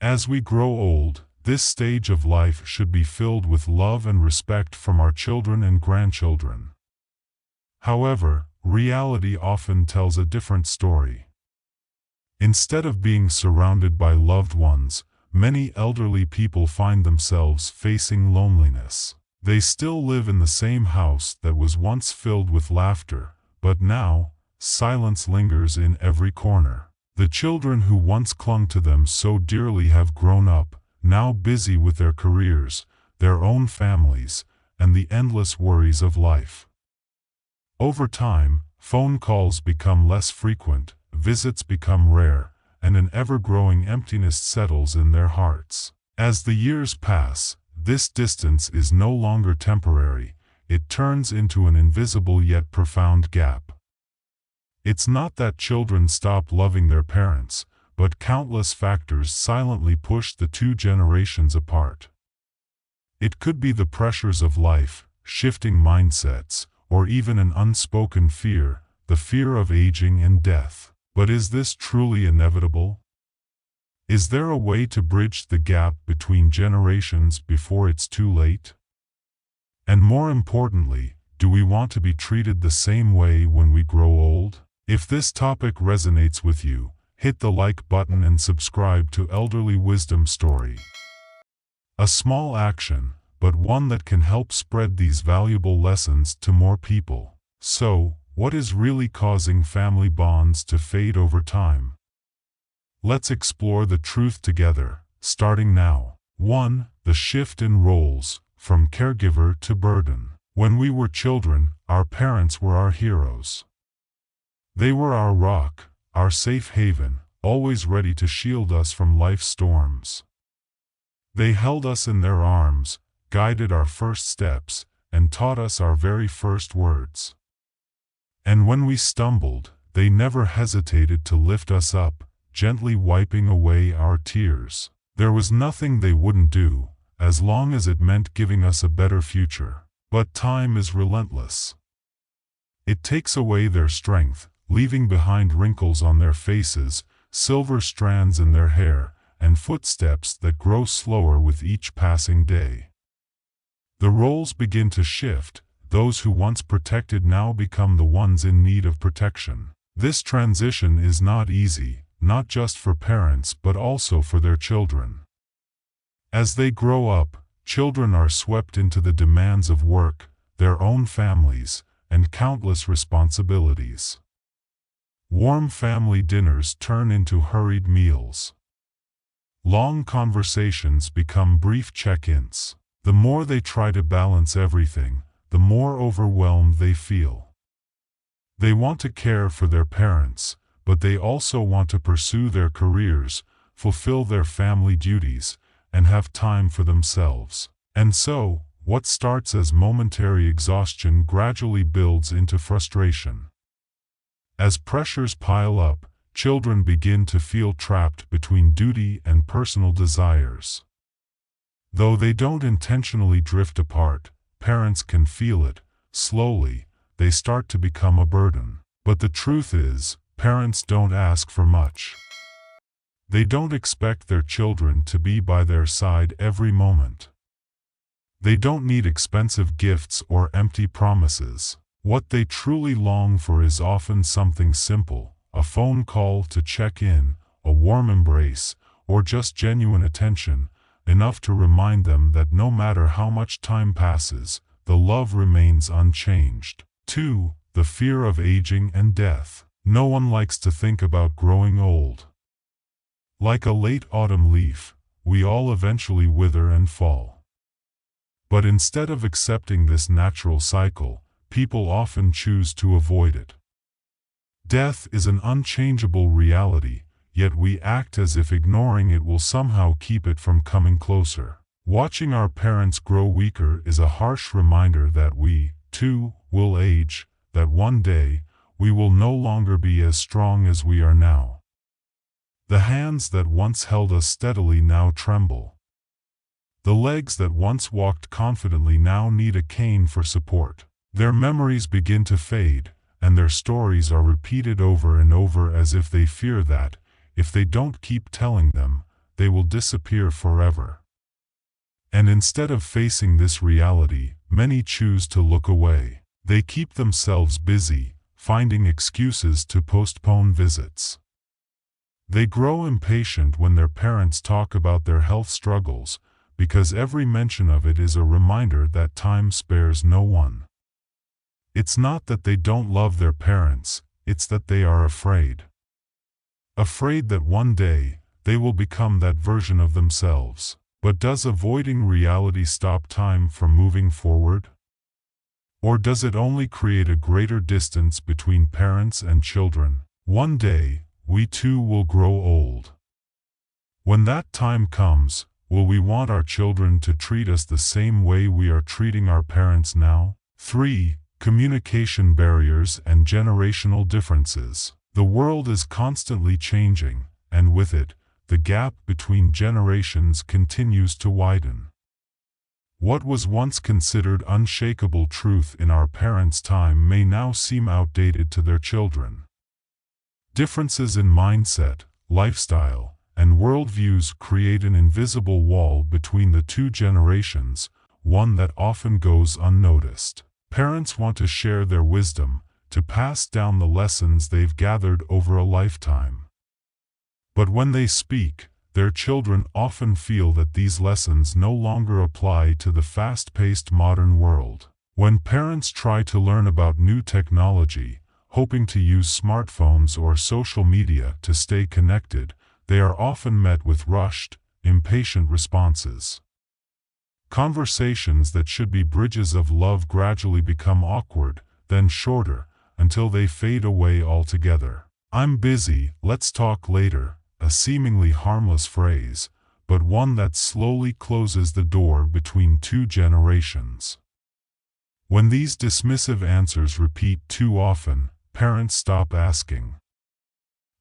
As we grow old, this stage of life should be filled with love and respect from our children and grandchildren. However, reality often tells a different story. Instead of being surrounded by loved ones, many elderly people find themselves facing loneliness. They still live in the same house that was once filled with laughter, but now, silence lingers in every corner. The children who once clung to them so dearly have grown up, now busy with their careers, their own families, and the endless worries of life. Over time, phone calls become less frequent, visits become rare, and an ever-growing emptiness settles in their hearts. As the years pass, this distance is no longer temporary, it turns into an invisible yet profound gap. It's not that children stop loving their parents, but countless factors silently push the two generations apart. It could be the pressures of life, shifting mindsets, or even an unspoken fear, the fear of aging and death. But is this truly inevitable? Is there a way to bridge the gap between generations before it's too late? And more importantly, do we want to be treated the same way when we grow old? If this topic resonates with you, hit the like button and subscribe to Elderly Wisdom Story. A small action, but one that can help spread these valuable lessons to more people. So, what is really causing family bonds to fade over time? Let's explore the truth together, starting now. 1. The shift in roles, from caregiver to burden. When we were children, our parents were our heroes. They were our rock, our safe haven, always ready to shield us from life's storms. They held us in their arms, guided our first steps, and taught us our very first words. And when we stumbled, they never hesitated to lift us up, gently wiping away our tears. There was nothing they wouldn't do, as long as it meant giving us a better future. But time is relentless. It takes away their strength, leaving behind wrinkles on their faces, silver strands in their hair, and footsteps that grow slower with each passing day. The roles begin to shift. Those who once protected now become the ones in need of protection. This transition is not easy, not just for parents but also for their children. As they grow up, children are swept into the demands of work, their own families, and countless responsibilities. Warm family dinners turn into hurried meals. Long conversations become brief check-ins. The more they try to balance everything, the more overwhelmed they feel. They want to care for their parents, but they also want to pursue their careers, fulfill their family duties, and have time for themselves. And so, what starts as momentary exhaustion gradually builds into frustration. As pressures pile up, children begin to feel trapped between duty and personal desires. Though they don't intentionally drift apart, parents can feel it. Slowly, they start to become a burden. But the truth is, parents don't ask for much. They don't expect their children to be by their side every moment. They don't need expensive gifts or empty promises. What they truly long for is often something simple, a phone call to check in, a warm embrace, or just genuine attention, enough to remind them that no matter how much time passes, the love remains unchanged. 2. The fear of aging and death. No one likes to think about growing old. Like a late autumn leaf, we all eventually wither and fall. But instead of accepting this natural cycle, people often choose to avoid it. Death is an unchangeable reality, yet we act as if ignoring it will somehow keep it from coming closer. Watching our parents grow weaker is a harsh reminder that we, too, will age, that one day, we will no longer be as strong as we are now. The hands that once held us steadily now tremble. The legs that once walked confidently now need a cane for support. Their memories begin to fade, and their stories are repeated over and over as if they fear that, if they don't keep telling them, they will disappear forever. And instead of facing this reality, many choose to look away. They keep themselves busy, finding excuses to postpone visits. They grow impatient when their parents talk about their health struggles, because every mention of it is a reminder that time spares no one. It's not that they don't love their parents, it's that they are afraid. Afraid that one day, they will become that version of themselves. But does avoiding reality stop time from moving forward? Or does it only create a greater distance between parents and children? One day, we too will grow old. When that time comes, will we want our children to treat us the same way we are treating our parents now? 3. Communication barriers and generational differences. The world is constantly changing, and with it, the gap between generations continues to widen. What was once considered unshakable truth in our parents' time may now seem outdated to their children. Differences in mindset, lifestyle, and worldviews create an invisible wall between the two generations, one that often goes unnoticed. Parents want to share their wisdom, to pass down the lessons they've gathered over a lifetime. But when they speak, their children often feel that these lessons no longer apply to the fast-paced modern world. When parents try to learn about new technology, hoping to use smartphones or social media to stay connected, they are often met with rushed, impatient responses. Conversations that should be bridges of love gradually become awkward, then shorter, until they fade away altogether. "I'm busy, let's talk later," a seemingly harmless phrase, but one that slowly closes the door between two generations. When these dismissive answers repeat too often, parents stop asking.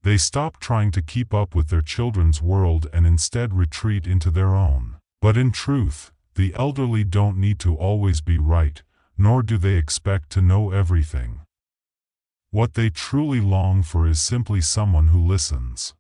They stop trying to keep up with their children's world and instead retreat into their own. But in truth, the elderly don't need to always be right, nor do they expect to know everything. What they truly long for is simply someone who listens.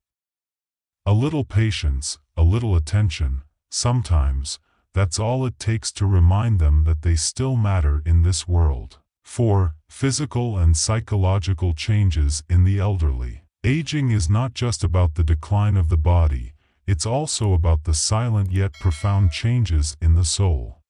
A little patience, a little attention, sometimes, that's all it takes to remind them that they still matter in this world. 4. Physical and psychological changes in the elderly. Aging is not just about the decline of the body, it's also about the silent yet profound changes in the soul.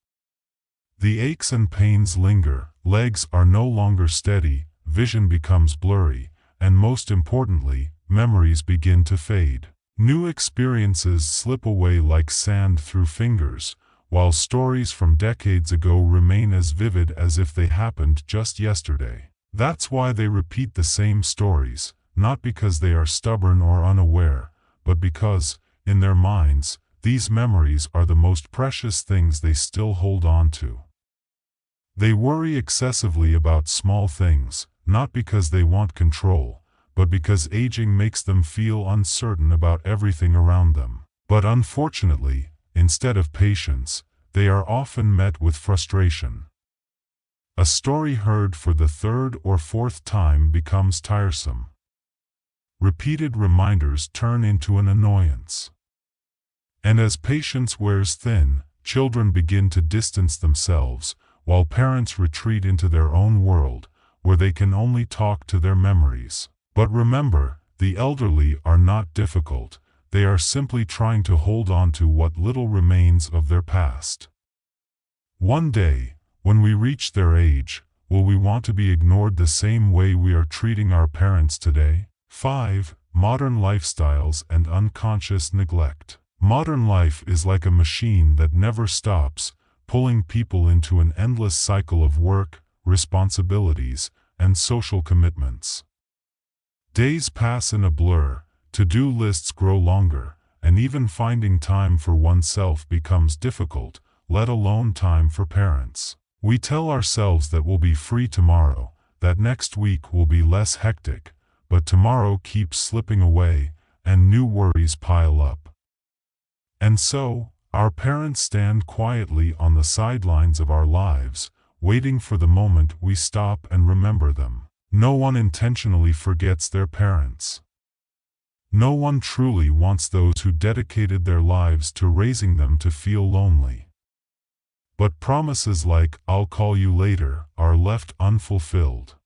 The aches and pains linger, legs are no longer steady, vision becomes blurry, and most importantly, memories begin to fade. New experiences slip away like sand through fingers, while stories from decades ago remain as vivid as if they happened just yesterday. That's why they repeat the same stories, not because they are stubborn or unaware, but because, in their minds, these memories are the most precious things they still hold on to. They worry excessively about small things, not because they want control, but because aging makes them feel uncertain about everything around them. But unfortunately, instead of patience, they are often met with frustration. A story heard for the third or fourth time becomes tiresome. Repeated reminders turn into an annoyance. And as patience wears thin, children begin to distance themselves, while parents retreat into their own world, where they can only talk to their memories. But remember, the elderly are not difficult, they are simply trying to hold on to what little remains of their past. One day, when we reach their age, will we want to be ignored the same way we are treating our parents today? 5. Modern lifestyles and unconscious neglect. Modern life is like a machine that never stops, pulling people into an endless cycle of work, responsibilities, and social commitments. Days pass in a blur, to-do lists grow longer, and even finding time for oneself becomes difficult, let alone time for parents. We tell ourselves that we'll be free tomorrow, that next week will be less hectic, but tomorrow keeps slipping away, and new worries pile up. And so, our parents stand quietly on the sidelines of our lives, waiting for the moment we stop and remember them. No one intentionally forgets their parents. No one truly wants those who dedicated their lives to raising them to feel lonely. But promises like, "I'll call you later," are left unfulfilled.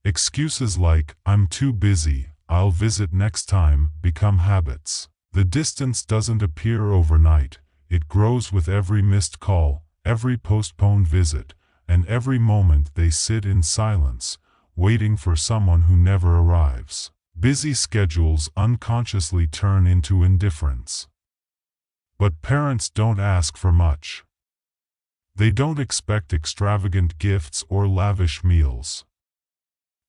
Excuses like, "I'm too busy, I'll visit next time," become habits. The distance doesn't appear overnight. It grows with every missed call, every postponed visit, and every moment they sit in silence, waiting for someone who never arrives. Busy schedules unconsciously turn into indifference. But parents don't ask for much. They don't expect extravagant gifts or lavish meals.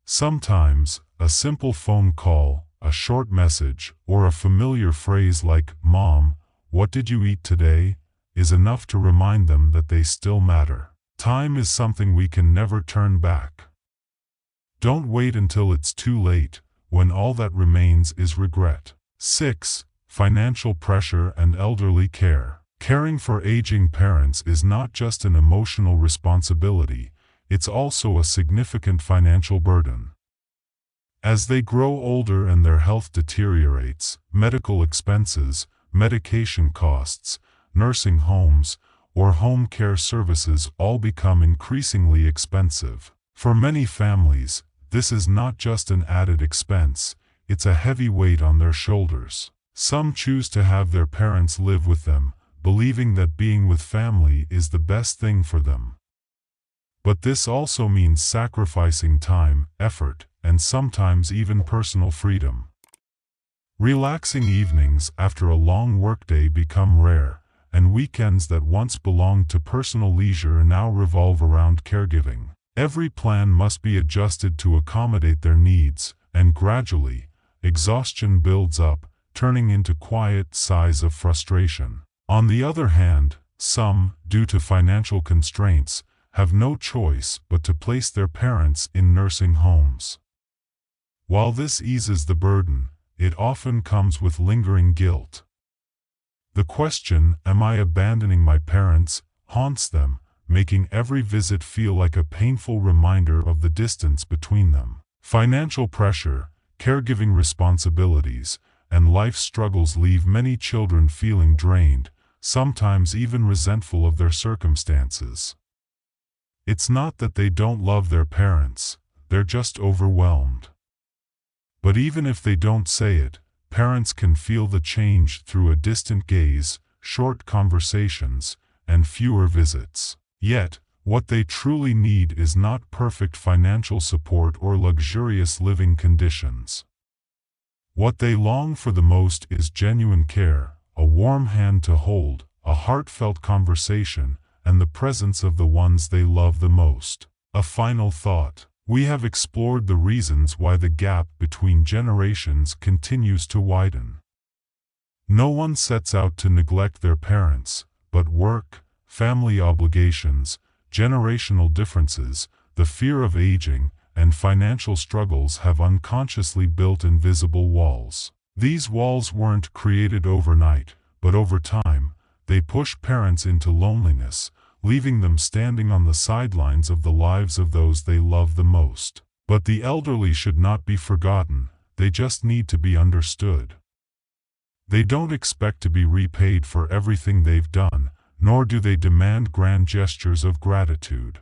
Sometimes, a simple phone call, a short message, or a familiar phrase like, "Mom, what did you eat today?" is enough to remind them that they still matter. Time is something we can never turn back. Don't wait until it's too late, when all that remains is regret. 6. Financial pressure and elderly care. Caring for aging parents is not just an emotional responsibility, it's also a significant financial burden. As they grow older and their health deteriorates, medical expenses, medication costs, nursing homes, or home care services all become increasingly expensive. For many families, this is not just an added expense, it's a heavy weight on their shoulders. Some choose to have their parents live with them, believing that being with family is the best thing for them. But this also means sacrificing time, effort, and sometimes even personal freedom. Relaxing evenings after a long workday become rare, and weekends that once belonged to personal leisure now revolve around caregiving. Every plan must be adjusted to accommodate their needs, and gradually, exhaustion builds up, turning into quiet sighs of frustration. On the other hand, some, due to financial constraints, have no choice but to place their parents in nursing homes. While this eases the burden, it often comes with lingering guilt. The question, "Am I abandoning my parents?" haunts them, making every visit feel like a painful reminder of the distance between them. Financial pressure, caregiving responsibilities, and life struggles leave many children feeling drained, sometimes even resentful of their circumstances. It's not that they don't love their parents, they're just overwhelmed. But even if they don't say it, parents can feel the change through a distant gaze, short conversations, and fewer visits. Yet, what they truly need is not perfect financial support or luxurious living conditions. What they long for the most is genuine care, a warm hand to hold, a heartfelt conversation, and the presence of the ones they love the most. A final thought. We have explored the reasons why the gap between generations continues to widen. No one sets out to neglect their parents, but work, family obligations, generational differences, the fear of aging, and financial struggles have unconsciously built invisible walls. These walls weren't created overnight, but over time, they push parents into loneliness, leaving them standing on the sidelines of the lives of those they love the most. But the elderly should not be forgotten, they just need to be understood. They don't expect to be repaid for everything they've done, nor do they demand grand gestures of gratitude.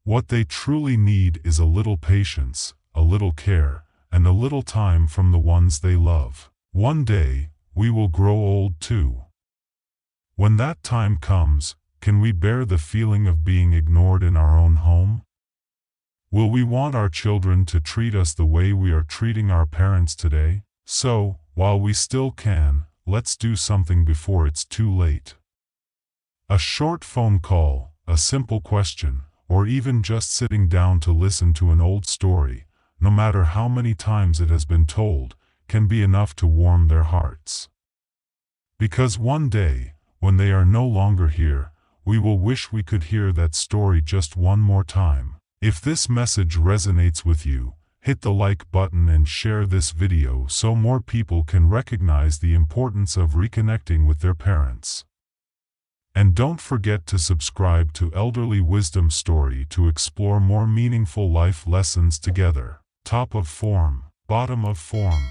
What they truly need is a little patience, a little care, and a little time from the ones they love. One day, we will grow old too. When that time comes, can we bear the feeling of being ignored in our own home? Will we want our children to treat us the way we are treating our parents today? So, while we still can, let's do something before it's too late. A short phone call, a simple question, or even just sitting down to listen to an old story, no matter how many times it has been told, can be enough to warm their hearts. Because one day, when they are no longer here, we will wish we could hear that story just one more time. If this message resonates with you, hit the like button and share this video so more people can recognize the importance of reconnecting with their parents. And don't forget to subscribe to Elderly Wisdom Story to explore more meaningful life lessons together. Top of form, bottom of form.